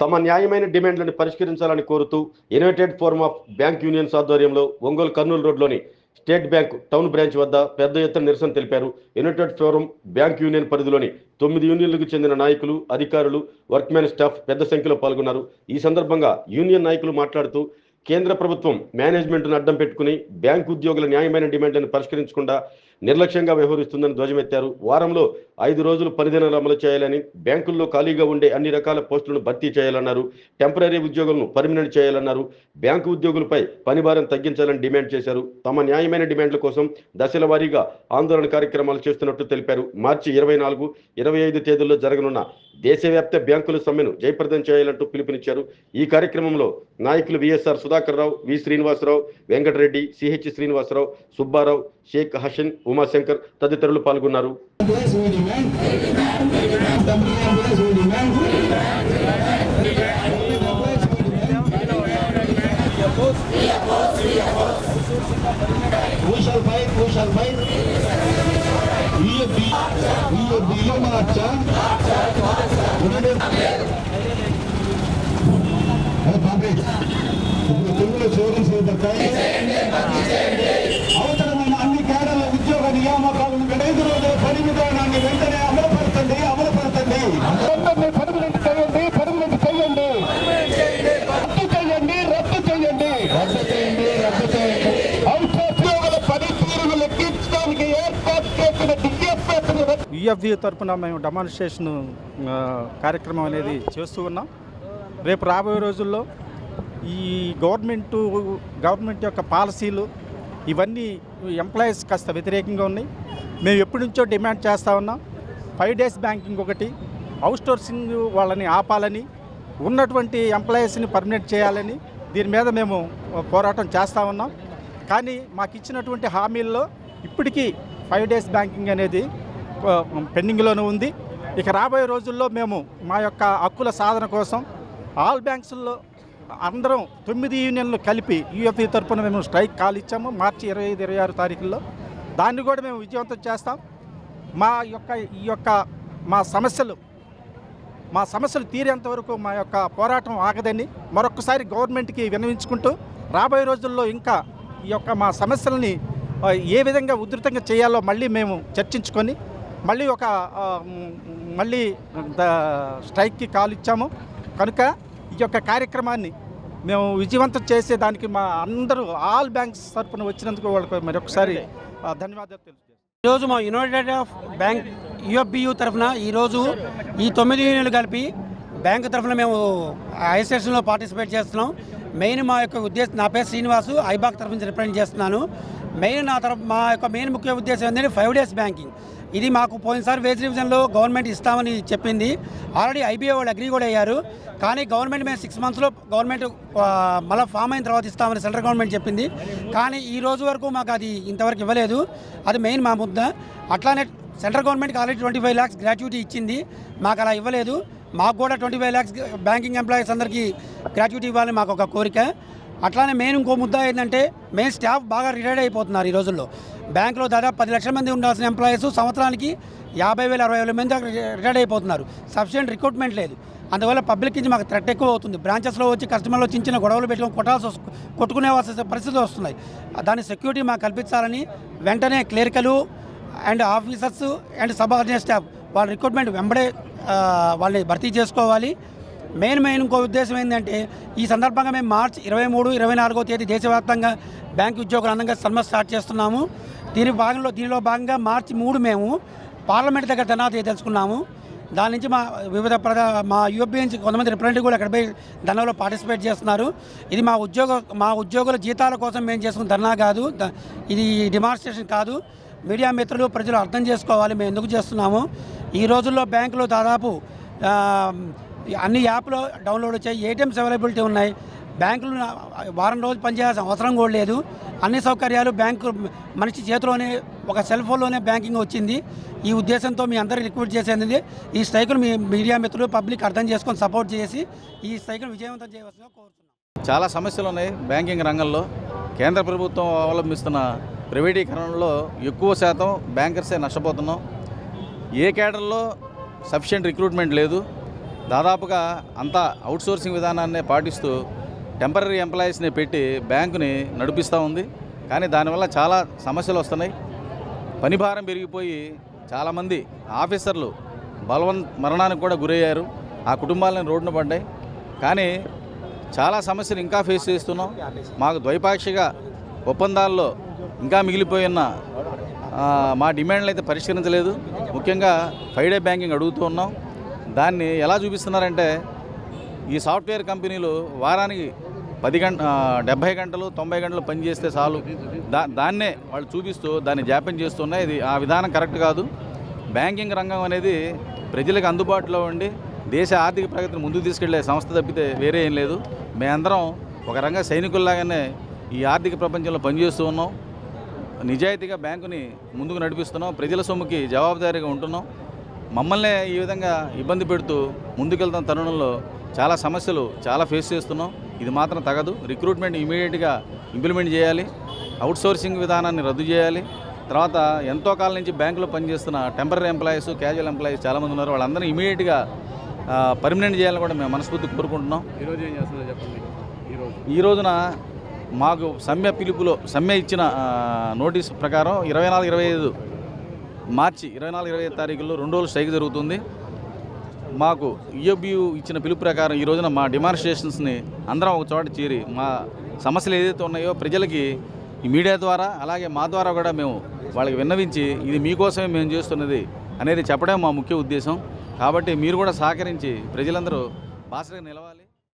తమ న్యాయమైన డిమాండ్లను పరిష్కరించాలని కోరుతూ United forum of bank unions ఆధ్వర్యంలో ఒంగోలు కర్నూలు రోడ్లోని స్టేట్ బ్యాంక్ టౌన్ బ్రాంచ్ వద్ద పెద్ద ఎత్తున నిరసన తెలిపారు. యునైటెడ్ ఫోరం బ్యాంక్ యూనియన్ పరిధిలోని 9 యూనియన్లకు చెందిన నాయకులు, అధికారులు, వర్క్మెన్ స్టాఫ్ పెద్ద సంఖ్యలో పాల్గొన్నారు. ఈ సందర్భంగా యూనియన్ నాయకులు మాట్లాడుతూ కేంద్ర ప్రభుత్వం మేనేజ్మెంట్ను అడ్డం పెట్టుకుని బ్యాంకు ఉద్యోగుల న్యాయమైన డిమాండ్లను పరిష్కరించకుండా నిర్లక్ష్యంగా వ్యవహరిస్తుందని ధ్వజమెత్తారు. వారంలో 5 రోజులు పనిదినాలు అమలు చేయాలని, బ్యాంకుల్లో ఖాళీగా ఉండే అన్ని రకాల పోస్టులను భర్తీ చేయాలన్నారు. టెంపరీ ఉద్యోగులను పర్మినెంట్ చేయాలన్నారు. బ్యాంకు ఉద్యోగులపై పనిభారం తగ్గించాలని డిమాండ్ చేశారు. తమ న్యాయమైన డిమాండ్ల కోసం దశల వారీగా ఆందోళన కార్యక్రమాలు చేస్తున్నట్టు తెలిపారు. మార్చి 24, 25 తేదీల్లో జరగనున్న దేశవ్యాప్త బ్యాంకుల సమ్మెను జయప్రదం చేయాలంటూ పిలుపునిచ్చారు. ఈ కార్యక్రమంలో నాయకులు విఎస్ఆర్ సుధాకర్ రావు, వి శ్రీనివాసరావు, వెంకటరెడ్డి, సిహెచ్ శ్రీనివాసరావు, సుబ్బారావు, షేక్ హసన్, ఉమాశంకర్ తదితరులు పాల్గొన్నారు. అవసరమైన అన్ని కేడర్ల ఉద్యోగ నియామకాలను 5 రోజుల పని విధానాన్ని వెంటనే అమలుపరచండి. పర్మనెంట్ చేయండి, పర్మనెంట్ చేయండి, రద్దు చేయండి. ఉద్యోగుల పనితీరును లెక్కించడానికి ఏర్పాటు చేసిన యుఎఫ్బి తరఫున మేము డెమాన్స్ట్రేషన్ కార్యక్రమం అనేది చేస్తూ ఉన్నాం. రేపు రాబోయే రోజుల్లో ఈ గవర్నమెంట్ యొక్క పాలసీలు ఇవన్నీ ఎంప్లాయీస్ కాస్త వ్యతిరేకంగా ఉన్నాయి. మేము ఎప్పటి నుంచో డిమాండ్ చేస్తూ ఉన్నాం. 5 డేస్ బ్యాంకింగ్ ఒకటి, అవుట్సోర్సింగ్ వాళ్ళని ఆపాలని, ఉన్నటువంటి ఎంప్లాయీస్ని పర్మనెంట్ చేయాలని దీని మీద మేము పోరాటం చేస్తూ ఉన్నాం. కానీ మాకు ఇచ్చినటువంటి హామీల్లో ఇప్పటికీ 5 డేస్ బ్యాంకింగ్ అనేది పెండింగ్లోనే ఉంది. ఇక రాబోయే రోజుల్లో మేము మా యొక్క హక్కుల సాధన కోసం ఆల్ బ్యాంక్స్లో అందరం 9 యూనియన్లు కలిపి యుఎఫ్బి తరఫున మేము స్ట్రైక్ కాల్ ఇచ్చాము. మార్చి 25, 26 తారీఖుల్లో దాన్ని కూడా మేము విజయవంతం చేస్తాం. మా సమస్యలు తీరేంత వరకు మా యొక్క పోరాటం ఆగదని మరొకసారి గవర్నమెంట్కి విన్నవించుకుంటూ రాబోయే రోజుల్లో ఇంకా ఈ యొక్క మా సమస్యలని ఏ విధంగా ఉధృతంగా చేయాలో మళ్ళీ మేము చర్చించుకొని మళ్ళీ స్ట్రైక్కి కాల్ ఇచ్చాము. కనుక ఈ యొక్క కార్యక్రమాన్ని మేము విజయవంతం చేసేదానికి మా అందరూ ఆల్ బ్యాంక్స్ తరఫున వచ్చినందుకు వాళ్ళకి మరొకసారి ధన్యవాదాలు తెలుసు. ఈరోజు మా యునైటెడ్ ఆఫ్ బ్యాంక్ యుఎఫ్బియు తరఫున ఈరోజు ఈ 9 యూనియన్లు కలిపి బ్యాంకు తరఫున మేము అసోసియేషన్లో పార్టిసిపేట్ చేస్తున్నాం. మెయిన్ మా యొక్క ఉద్దేశం, నా పేరు శ్రీనివాసు, ఐబాక్ తరఫు నుంచి రిప్రజెంట్ చేస్తున్నాను. మా యొక్క మెయిన్ ముఖ్య ఉద్దేశం ఏంటంటే 5 డేస్ బ్యాంకింగ్. ఇది మాకు పోయినసారి వేజ్ రివిజన్లో గవర్నమెంట్ ఇస్తామని చెప్పింది. ఆల్రెడీ ఐబీఏ వాళ్ళు అగ్రీ కూడా అయ్యారు. కానీ గవర్నమెంట్ మేము 6 మంత్స్లో గవర్నమెంట్ మళ్ళీ ఫామ్ అయిన తర్వాత ఇస్తామని సెంట్రల్ గవర్నమెంట్ చెప్పింది. కానీ ఈ రోజు వరకు మాకు అది ఇంతవరకు ఇవ్వలేదు. అది మెయిన్ మా ముద్ద. అట్లానే సెంట్రల్ గవర్నమెంట్కి ఆల్రెడీ 25 lakhs గ్రాట్యుటీ ఇచ్చింది, మాకు అలా ఇవ్వలేదు. మాకు కూడా 25 lakhs బ్యాంకింగ్ ఎంప్లాయీస్ అందరికీ గ్రాట్యుటీ ఇవ్వాలని మాకు ఒక కోరిక. అట్లానే మెయిన్ ఇంకో ముద్ద ఏంటంటే మెయిన్ స్టాఫ్ బాగా రిటైర్డ్ అయిపోతున్నారు. ఈ రోజుల్లో బ్యాంకులో దాదాపు 10 లక్షల మంది ఉండాల్సిన ఎంప్లాయీస్ సంవత్సరానికి 50,000, 60,000 మంది రిటైర్డ్ అయిపోతున్నారు. సఫిషియెంట్ రిక్రూట్మెంట్ లేదు. అందువల్ల పబ్లిక్ నుంచి మాకు థ్రెట్ ఎక్కువ అవుతుంది. బ్రాంచెస్లో వచ్చి కస్టమర్లో చిన్న గొడవలు పెట్టుకొని కొట్టుకునే పరిస్థితులు వస్తున్నాయి. దాని సెక్యూరిటీ మాకు కల్పించాలని వెంటనే clerical and officers and subordinate staff వాళ్ళ రిక్రూట్మెంట్ వెంబడే వాళ్ళని భర్తీ చేసుకోవాలి. మెయిన్ ఇంకో ఉద్దేశం ఏంటంటే ఈ సందర్భంగా మేము మార్చి 23, 24వ తేదీ దేశవ్యాప్తంగా బ్యాంకు ఉద్యోగులందరిగా సమ్మె స్టార్ట్ చేస్తున్నాము. దీనిలో భాగంగా మార్చి 3 మేము పార్లమెంట్ దగ్గర ధర్నా తెలుసుకున్నాము. దాని నుంచి మా యుఎఫ్బి నుంచి కొంతమంది రిప్రజెంటేటివ్ కూడా అక్కడ పోయి ధర్నాలో పార్టిసిపేట్ చేస్తున్నారు. ఇది మా ఉద్యోగుల జీతాల కోసం మేము చేసుకున్న ధర్నా కాదు, ఇది డిమాన్స్ట్రేషన్ కాదు. మీడియా మిత్రులు, ప్రజలు అర్థం చేసుకోవాలి మేము ఎందుకు చేస్తున్నాము. ఈ రోజుల్లో బ్యాంకులో దాదాపు అన్ని యాప్లో డౌన్లోడ్ వచ్చాయి, ఏటీఎంస్ అవైలబిలిటీ ఉన్నాయి. బ్యాంకులు వారం రోజులు పనిచేయాల్సిన అవసరం కూడా లేదు. అన్ని సౌకర్యాలు బ్యాంకు మనిషి చేతిలోనే ఒక సెల్ ఫోన్లోనే బ్యాంకింగ్ వచ్చింది. ఈ ఉద్దేశంతో మీ అందరికీ రిక్వెస్ట్ చేసేది ఈ స్ట్రైక్ను మీ మీడియా మిత్రులు, పబ్లిక్ అర్థం చేసుకొని సపోర్ట్ చేసి ఈ స్ట్రైక్ను విజయవంతం చేయవలసిందిగా కోరుతున్నాం. చాలా సమస్యలు ఉన్నాయి బ్యాంకింగ్ రంగంలో. కేంద్ర ప్రభుత్వం అవలంబిస్తున్న ప్రైవేటీకరణలో ఎక్కువ శాతం బ్యాంకర్సే నష్టపోతున్నాం. ఏ కేడర్లో సఫిషియెంట్ రిక్రూట్మెంట్ లేదు. దాదాపుగా అంతా అవుట్సోర్సింగ్ విధానాన్నే పాటిస్తూ టెంపరీ ఎంప్లాయీస్ని పెట్టి బ్యాంకుని నడిపిస్తూ ఉంది. కానీ దానివల్ల చాలా సమస్యలు వస్తున్నాయి. పని భారం పెరిగిపోయి చాలామంది ఆఫీసర్లు మరణానికి కూడా గురయ్యారు. ఆ కుటుంబాలను రోడ్డున పడ్డాయి. కానీ చాలా సమస్యలు ఇంకా ఫేస్ చేస్తున్నాం. మాకు ద్వైపాక్షిక ఒప్పందాల్లో ఇంకా మిగిలిపోయిన మా డిమాండ్లు అయితే పరిష్కరించలేదు. ముఖ్యంగా 5 డే బ్యాంకింగ్ అడుగుతూ ఉన్నాం. దాన్ని ఎలా చూపిస్తున్నారంటే ఈ సాఫ్ట్వేర్ కంపెనీలు వారానికి 70 గంటలు 90 గంటలు పనిచేస్తే చాలు, దాన్నే వాళ్ళు చూపిస్తూ దాన్ని జాప్యం చేస్తున్నాయి. ఇది ఆ విధానం కరెక్ట్ కాదు. బ్యాంకింగ్ రంగం అనేది ప్రజలకు అందుబాటులో ఉండి దేశ ఆర్థిక ప్రగతిని ముందుకు తీసుకెళ్లే సంస్థ తప్పితే వేరే ఏం లేదు. మేమందరం ఒక రంగ సైనికుల్లాగానే ఈ ఆర్థిక ప్రపంచంలో పనిచేస్తూ ఉన్నాం. నిజాయితీగా బ్యాంకుని ముందుకు నడిపిస్తున్నాం. ప్రజల సొమ్ముకి జవాబుదారీగా ఉంటున్నాం. మమ్మల్ని ఈ విధంగా ఇబ్బంది పెడుతూ ముందుకెళ్తున్న తరుణంలో చాలా సమస్యలు ఫేస్ చేస్తున్నాం. ఇది మాత్రం తగదు. రిక్రూట్మెంట్ ఇమీడియట్గా ఇంప్లిమెంట్ చేయాలి. అవుట్సోర్సింగ్ విధానాన్ని రద్దు చేయాలి. తర్వాత ఎంతో కాలం నుంచి బ్యాంకులో పనిచేస్తున్న టెంపరీ ఎంప్లాయీస్, క్యాజువల్ ఎంప్లాయీస్ చాలామంది ఉన్నారు. వాళ్ళందరినీ ఇమీడియట్గా పర్మనెంట్ చేయాలని కూడా మేము మనస్ఫూర్తి కోరుకుంటున్నాం. ఈరోజు ఏం చేస్తుందో చెప్పండి. ఈ రోజున మాకు సమ్మె ఇచ్చిన నోటీస్ ప్రకారం 24-25 మార్చి 24-25 తారీఖుల్లో 2 రోజులు స్ట్రైక్ జరుగుతుంది. మాకు యూఎఫ్బియు ఇచ్చిన పిలుపు ప్రకారం ఈ రోజున మా డిమాన్స్ట్రేషన్స్ని అందరం ఒక చోట చేరి మా సమస్యలు ఏదైతే ఉన్నాయో ప్రజలకి ఈ మీడియా ద్వారా అలాగే మా ద్వారా కూడా మేము వాళ్ళకి విన్నవించి ఇది మీకోసమే మేము చేస్తున్నది అనేది చెప్పడం మా ముఖ్య ఉద్దేశం. కాబట్టి మీరు కూడా సహకరించి ప్రజలందరూ బాసటగా నిలవాలి.